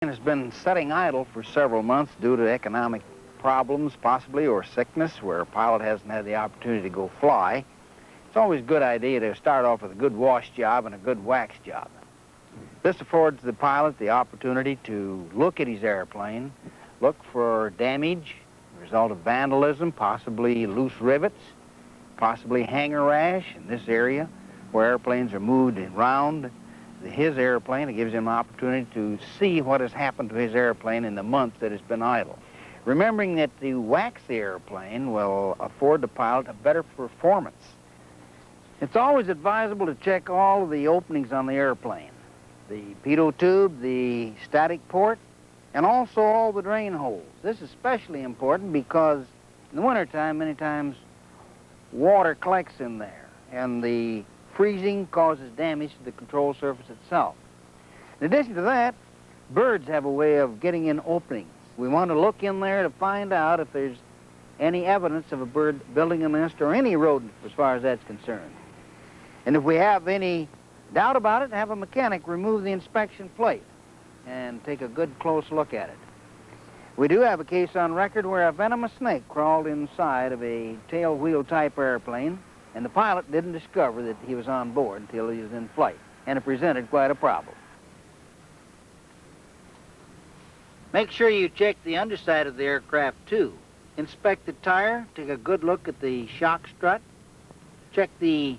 Has been sitting idle for several months due to economic problems, possibly, or sickness, where a pilot hasn't had the opportunity to go fly. It's always a good idea to start off with a good wash job and a good wax job. This affords the pilot the opportunity to look at his airplane, look for damage, the result of vandalism, possibly loose rivets, possibly hanger rash in this area where airplanes are moved around his airplane. It gives him an opportunity to see what has happened to his airplane in the month that it's been idle. Remembering that to wax the airplane will afford the pilot a better performance. It's always advisable to check all of the openings on the airplane. The pitot tube, the static port, and also all the drain holes. This is especially important because in the wintertime, many times, water collects in there, and the freezing causes damage to the control surface itself. In addition to that, birds have a way of getting in openings. We want to look in there to find out if there's any evidence of a bird building a nest or any rodent as far as that's concerned. And if we have any doubt about it, have a mechanic remove the inspection plate and take a good close look at it. We do have a case on record where a venomous snake crawled inside of a tail wheel type airplane, and the pilot didn't discover that he was on board until he was in flight, and it presented quite a problem. Make sure you check the underside of the aircraft, too. Inspect the tire, take a good look at the shock strut, check the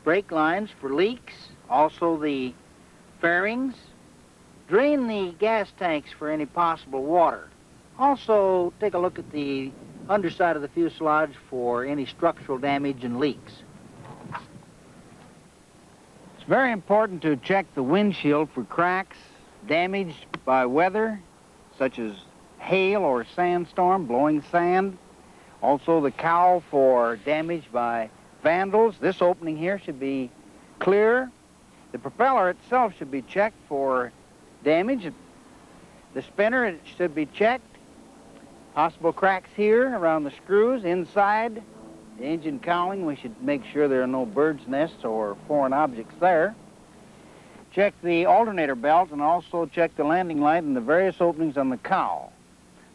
brake lines for leaks, also the fairings, drain the gas tanks for any possible water. Also, take a look at the underside of the fuselage for any structural damage and leaks. It's very important to check the windshield for cracks damaged by weather, such as hail or sandstorm, blowing sand. Also the cowl for damage by vandals. This opening here should be clear. The propeller itself should be checked for damage. The spinner, it should be checked. Possible cracks here around the screws, inside the engine cowling. We should make sure there are no birds' nests or foreign objects there. Check the alternator belt and also check the landing light and the various openings on the cowl.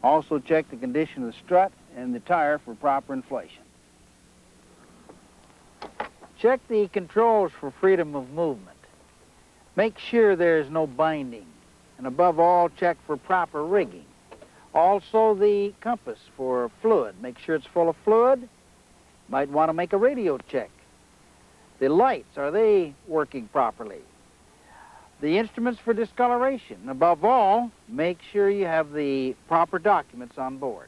Also check the condition of the strut and the tire for proper inflation. Check the controls for freedom of movement. Make sure there is no binding. And above all, check for proper rigging. Also the compass for fluid. Make sure it's full of fluid. Might want to make a radio check. The lights, are they working properly? The instruments for discoloration. Above all, make sure you have the proper documents on board.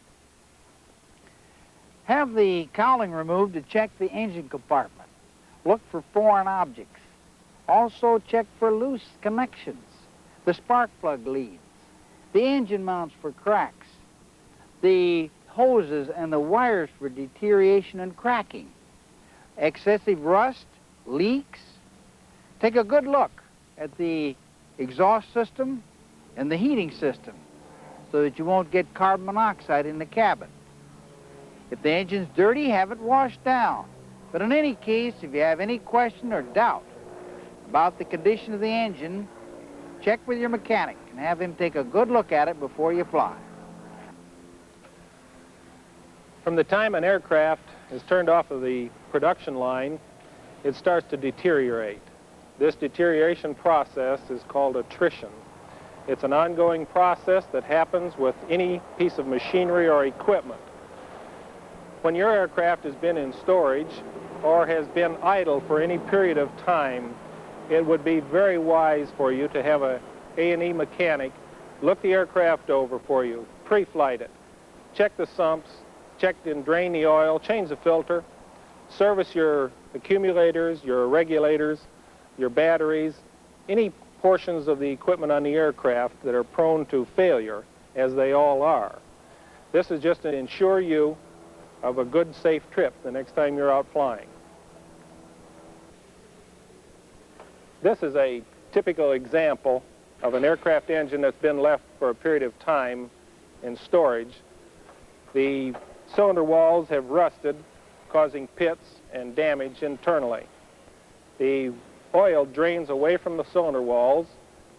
Have the cowling removed to check the engine compartment. Look for foreign objects. Also check for loose connections, the spark plug leads, the engine mounts for cracks, the hoses and the wires for deterioration and cracking, excessive rust, leaks. Take a good look at the exhaust system and the heating system so that you won't get carbon monoxide in the cabin. If the engine's dirty, have it washed down. But in any case, if you have any question or doubt about the condition of the engine, check with your mechanic and have him take a good look at it before you fly. From the time an aircraft is turned off of the production line, it starts to deteriorate. This deterioration process is called attrition. It's an ongoing process that happens with any piece of machinery or equipment. When your aircraft has been in storage or has been idle for any period of time, it would be very wise for you to have a A&E mechanic look the aircraft over for you, pre-flight it, check the sumps, check and drain the oil, change the filter, service your accumulators, your regulators, your batteries, any portions of the equipment on the aircraft that are prone to failure, as they all are. This is just to ensure you of a good, safe trip the next time you're out flying. This is a typical example of an aircraft engine that's been left for a period of time in storage. The cylinder walls have rusted, causing pits and damage internally. The oil drains away from the cylinder walls,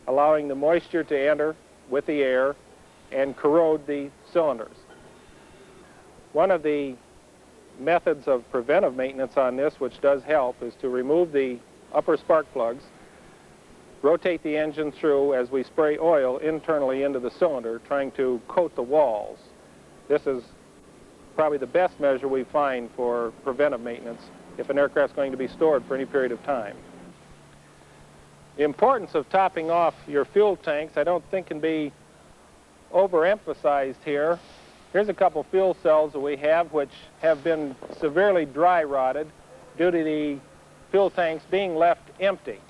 allowing the moisture to enter with the air and corrode the cylinders. One of the methods of preventive maintenance on this, which does help, is to remove the upper spark plugs, rotate the engine through as we spray oil internally into the cylinder, trying to coat the walls. This is probably the best measure we find for preventive maintenance if an aircraft's going to be stored for any period of time. The importance of topping off your fuel tanks I don't think can be overemphasized here. Here's a couple fuel cells that we have which have been severely dry rotted due to the fuel tanks being left empty.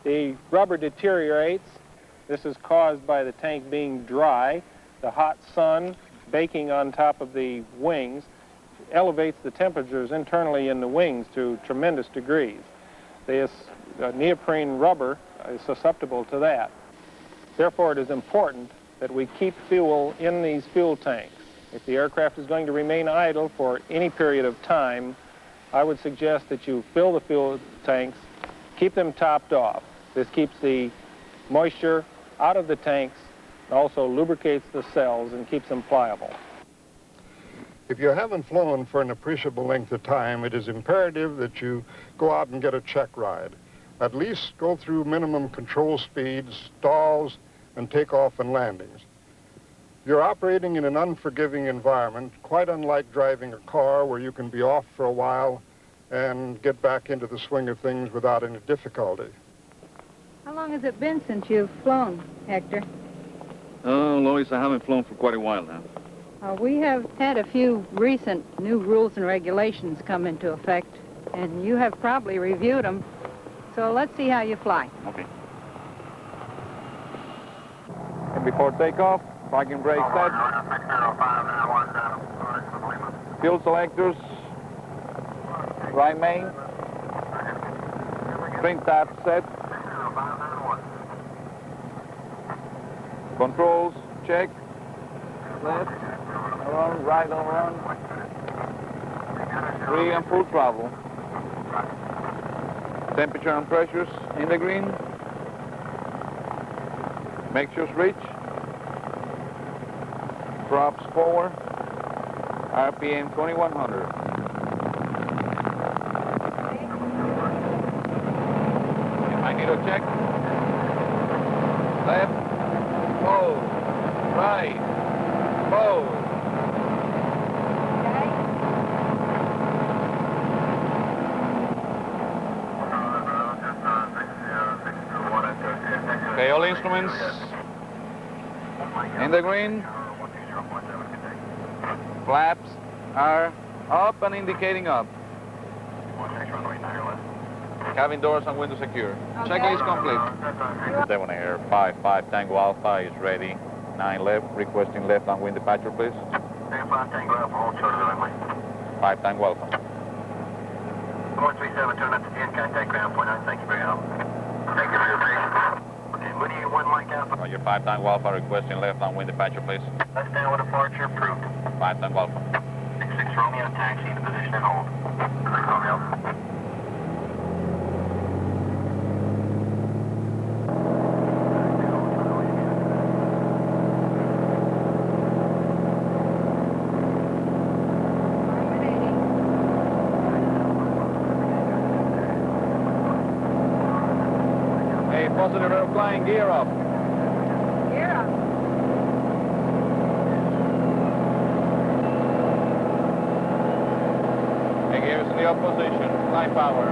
The rubber deteriorates. This is caused by the tank being dry. The hot sun baking on top of the wings elevates the temperatures internally in the wings to tremendous degrees. This neoprene rubber is susceptible to that. Therefore, it is important that we keep fuel in these fuel tanks. If the aircraft is going to remain idle for any period of time, I would suggest that you fill the fuel tanks, keep them topped off. This keeps the moisture out of the tanks, and also lubricates the cells and keeps them pliable. If you haven't flown for an appreciable length of time, it is imperative that you go out and get a check ride. At least go through minimum control speeds, stalls, and takeoff and landings. You're operating in an unforgiving environment, quite unlike driving a car where you can be off for a while and get back into the swing of things without any difficulty. How long has it been since you've flown, Hector? Oh, Lois, I haven't flown for quite a while now. We have had a few recent new rules and regulations come into effect, and you have probably reviewed them. So let's see how you fly. Okay. And before takeoff, parking brake set. Fuel selectors. Right main. Spring tap set. Controls, check. Left, on, right on. Free and full throttle. Temperature and pressures in the green. Mixtures reach. Drops forward. RPM 2100. Magneto check. Left. Hold. Right. Hold. Okay, all instruments in the green. Flaps are up and indicating up. Cabin doors and windows secure. Okay. Checklist complete. 7 Air 5 Tango Alpha is ready. 9 left, requesting left on wind departure, please. 5 Tango Alpha, hold short of the runway. 5 Tango Alpha. 437, turn up to 10, contact ground point 9. Thank you for your help. Thank you for your patience. Okay, Moody 1 Mike Alpha. Roger, 5 Tango Alpha, requesting left on wind departure, please. Let's stand with departure approved. 5 Tango Alpha. 66 Romeo, taxi to position and hold. 6 Romeo. Positive airplane, gear up. Gear up. The gears in the up position, fly power.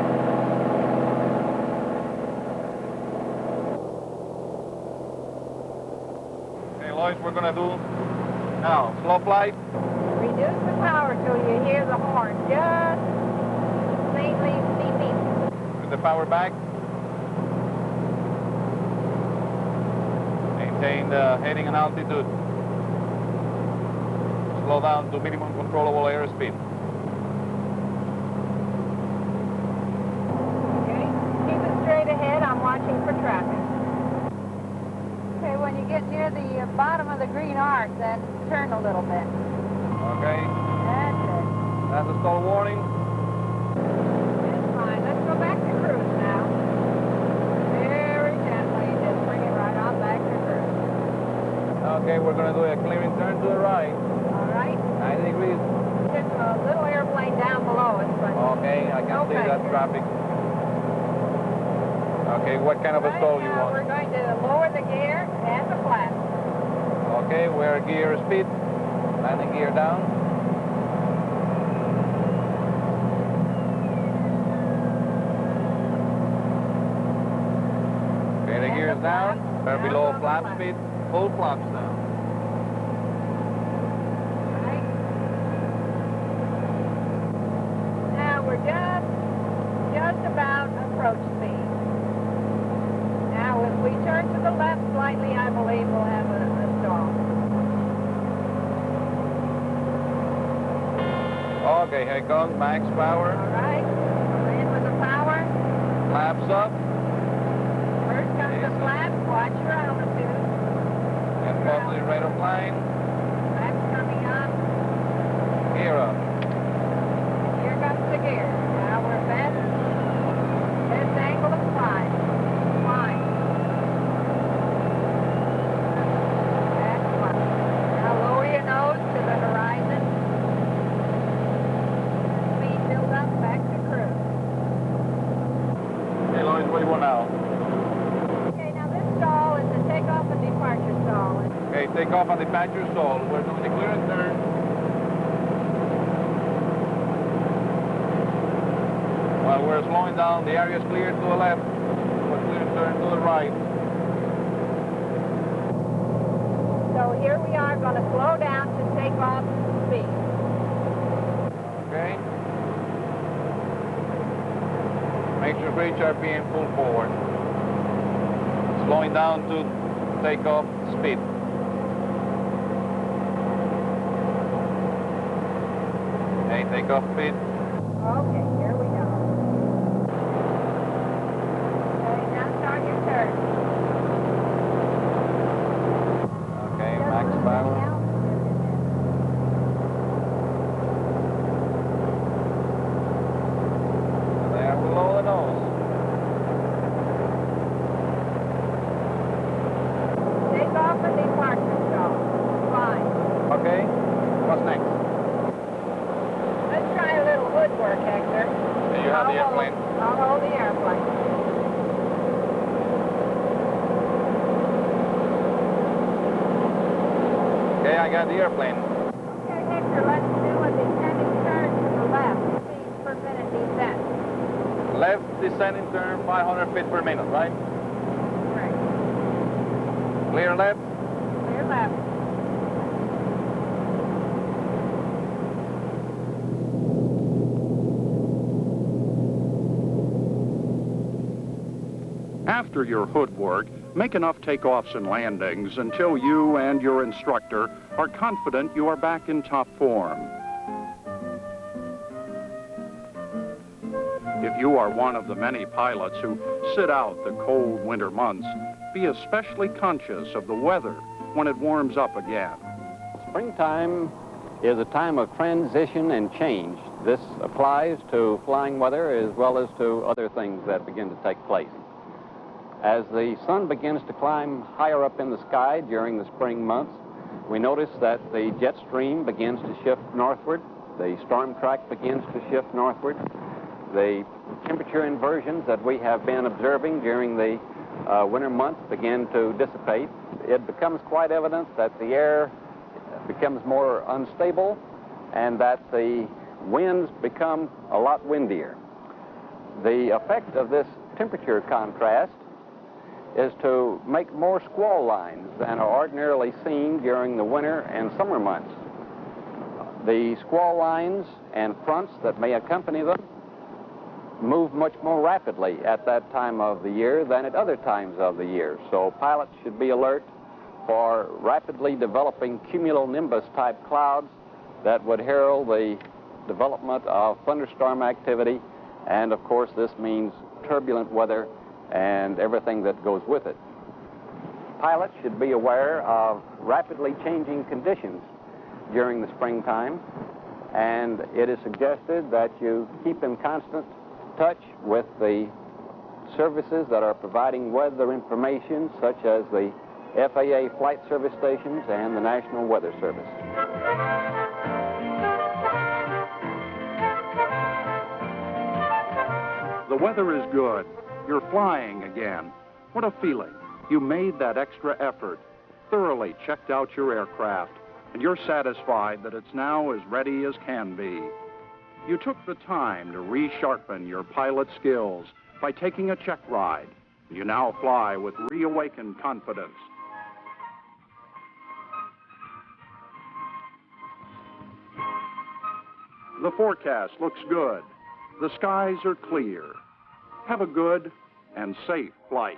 Okay, Lois, we're gonna do now slow flight. Reduce the power till you hear the horn. Just faintly beeping. With the power back. Maintain the heading and altitude. Slow down to minimum controllable airspeed. Okay. Keep it straight ahead. I'm watching for traffic. Okay, when you get near the bottom of the green arc, then turn a little bit. Okay. That's it. That's a stall warning. That's fine. Let's go back to cruise now. Very gently. Just bring it right on back to cruise. Okay, we're going to do a clearing turn to the right. All right. 90 degrees. There's a little airplane down below us, but... Okay, I can see that traffic. Okay, what kind of a stall you want? We're going to lower the gear and the flap. Okay, we're gear speed. Landing gear down. Okay, the gear is down. We're below flap speed. Full flaps down. Right. Now we're just about approach speed. Now if we turn to the left slightly, I believe we'll have a stall. Okay, here comes max power. All right. We're in with the power. Flaps up. First comes the flap. Watch your altitude. And probably rate of line. Flaps coming up. Gear up. Here comes the gear. Now we're best angle of climb. Climb. That's fine. Now lower your nose to the horizon. Speed build up back to cruise. Hey, Lloyd, what do you want now? Okay, now this stall is the takeoff and departure stall. Okay, take off on departure stall. We're doing the clearance turn. While we're slowing down, the area is cleared to the left. We're clearance turn to the right. So here we are going to slow down to take off speed. Okay. Make sure brakes are being pulled forward. Slowing down to take off speed. Okay, take off speed. Okay, here we go. Okay, now start your turn. Okay, max power. There below the nose. Take off and departure stall. Fine. Okay, what's next? Let's try a little hood work, Hector. There you have the airplane. I'll hold the airplane. Okay, I got the airplane. Okay, Hector, let's do a descending turn to the left. Feet per minute descent. Left descending turn, 500 feet per minute, right? Right. Clear left. Clear left. After your hood work, make enough takeoffs and landings until you and your instructor are confident you are back in top form. If you are one of the many pilots who sit out the cold winter months, be especially conscious of the weather when it warms up again. Springtime is a time of transition and change. This applies to flying weather as well as to other things that begin to take place. As the sun begins to climb higher up in the sky during the spring months, we notice that the jet stream begins to shift northward, the storm track begins to shift northward, the temperature inversions that we have been observing during the winter months begin to dissipate. It becomes quite evident that the air becomes more unstable and that the winds become a lot windier. The effect of this temperature contrast is to make more squall lines than are ordinarily seen during the winter and summer months. The squall lines and fronts that may accompany them move much more rapidly at that time of the year than at other times of the year. So pilots should be alert for rapidly developing cumulonimbus type clouds that would herald the development of thunderstorm activity, and of course this means turbulent weather and everything that goes with it. Pilots should be aware of rapidly changing conditions during the springtime, and it is suggested that you keep in constant touch with the services that are providing weather information, such as the FAA flight service stations, and the National Weather Service. The weather is good. You're flying again. What a feeling. You made that extra effort, thoroughly checked out your aircraft, and you're satisfied that it's now as ready as can be. You took the time to resharpen your pilot skills by taking a check ride. You now fly with reawakened confidence. The forecast looks good. The skies are clear. Have a good and safe flight.